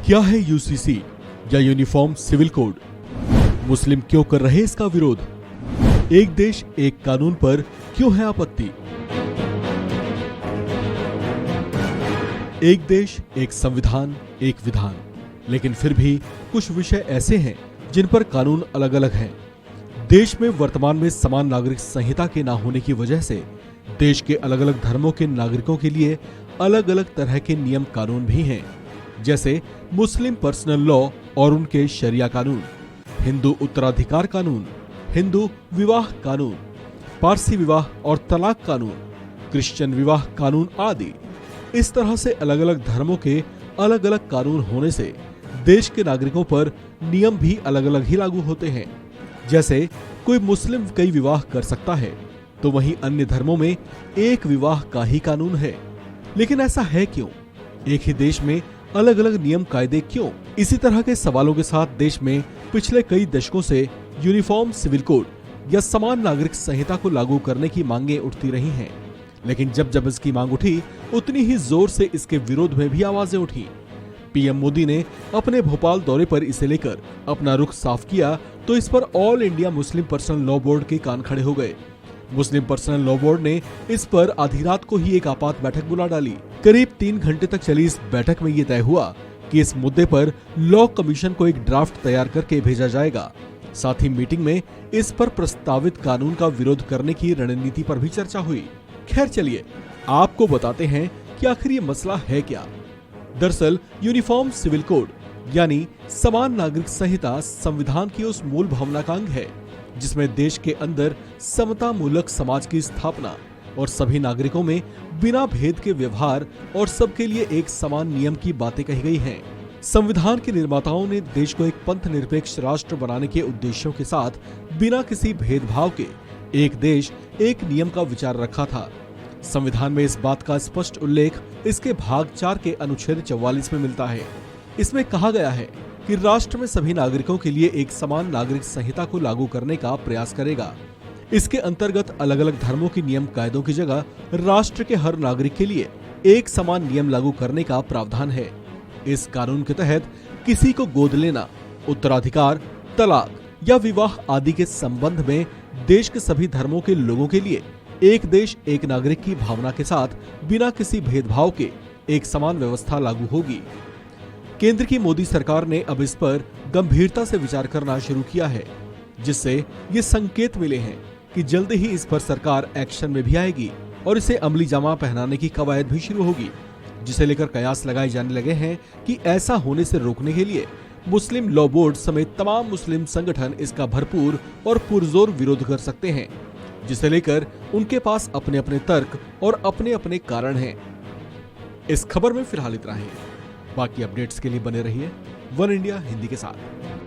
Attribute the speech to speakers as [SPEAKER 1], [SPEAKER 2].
[SPEAKER 1] क्या है यूसीसी या यूनिफॉर्म सिविल कोड? मुस्लिम क्यों कर रहे इसका विरोध? एक देश एक कानून पर क्यों है आपत्ति? एक देश एक संविधान एक विधान, लेकिन फिर भी कुछ विषय ऐसे हैं जिन पर कानून अलग अलग हैं। देश में वर्तमान में समान नागरिक संहिता के ना होने की वजह से देश के अलग अलग धर्मों के नागरिकों के लिए अलग अलग तरह के नियम कानून भी हैं, जैसे मुस्लिम पर्सनल लॉ और उनके शरिया कानून, हिंदू उत्तराधिकार कानून, हिंदू विवाह कानून, पारसी विवाह और तलाक कानून, क्रिश्चियन विवाह कानून आदि। इस तरह से अलग अलग धर्मों के अलग अलग कानून होने से देश के नागरिकों पर नियम भी अलग अलग ही लागू होते हैं। जैसे कोई मुस्लिम कई विवाह कर सकता है, तो वहीं अन्य धर्मों में एक विवाह का ही कानून है। लेकिन ऐसा है क्यों? एक ही देश में अलग अलग नियम कायदे क्यों? इसी तरह के सवालों के साथ देश में पिछले कई दशकों से यूनिफॉर्म सिविल कोड या समान नागरिक संहिता को लागू करने की मांगें उठती रही हैं। लेकिन जब जब इसकी मांग उठी, उतनी ही जोर से इसके विरोध में भी आवाजें उठी। पीएम मोदी ने अपने भोपाल दौरे पर इसे लेकर अपना रुख साफ किया, तो इस पर all India Muslim personal law board के कान खड़े हो गए। मुस्लिम पर्सनल लॉ बोर्ड ने इस पर आधी रात को ही एक आपात बैठक बुला डाली। करीब 3 घंटे तक चली इस बैठक में ये तय हुआ कि इस मुद्दे पर लॉ कमीशन को एक ड्राफ्ट तैयार करके भेजा जाएगा। साथ ही मीटिंग में इस पर प्रस्तावित कानून का विरोध करने की रणनीति पर भी चर्चा हुई। खैर चलिए, आपको बताते हैं कि आखिर ये मसला है क्या। दरअसल यूनिफॉर्म सिविल कोड यानी समान नागरिक संहिता संविधान की उस मूल भावना का अंग है जिसमें देश के अंदर समता मूलक समाज की स्थापना और सभी नागरिकों में बिना भेद के व्यवहार और सबके लिए एक समान नियम की बातें कही गई हैं। संविधान के निर्माताओं ने देश को एक पंथ निरपेक्ष राष्ट्र बनाने के उद्देश्यों के साथ बिना किसी भेदभाव के एक देश एक नियम का विचार रखा था। संविधान में इस बात का स्पष्ट उल्लेख इसके भाग 4 के अनुच्छेद 44 में मिलता है। इसमें कहा गया है कि राष्ट्र में सभी नागरिकों के लिए एक समान नागरिक संहिता को लागू करने का प्रयास करेगा। इसके अंतर्गत अलग अलग धर्मों के नियम कायदों की जगह राष्ट्र के हर नागरिक के लिए एक समान नियम लागू करने का प्रावधान है। इस कानून के तहत किसी को गोद लेना, उत्तराधिकार, तलाक या विवाह आदि के संबंध में देश के सभी धर्मों के लोगों के लिए एक देश एक नागरिक की भावना के साथ बिना किसी भेदभाव के एक समान व्यवस्था लागू होगी। केंद्र की मोदी सरकार ने अब इस पर गंभीरता से विचार करना शुरू किया है, जिससे ये संकेत मिले हैं कि जल्दी ही इस पर सरकार एक्शन में भी आएगी और इसे अमली जामा पहनाने की कवायद भी शुरू होगी, जिसे लेकर कयास लगाए जाने लगे हैं कि ऐसा होने से रोकने के लिए मुस्लिम लॉ बोर्ड समेत तमाम मुस्लिम संगठन इसका भरपूर और पुरजोर विरोध कर सकते हैं, जिसे लेकर उनके पास अपने अपने तर्क और अपने अपने कारण हैं। इस खबर में फिलहाल इतना ही। बाकी अपडेट्स के लिए बने रहिए वन इंडिया हिंदी के साथ।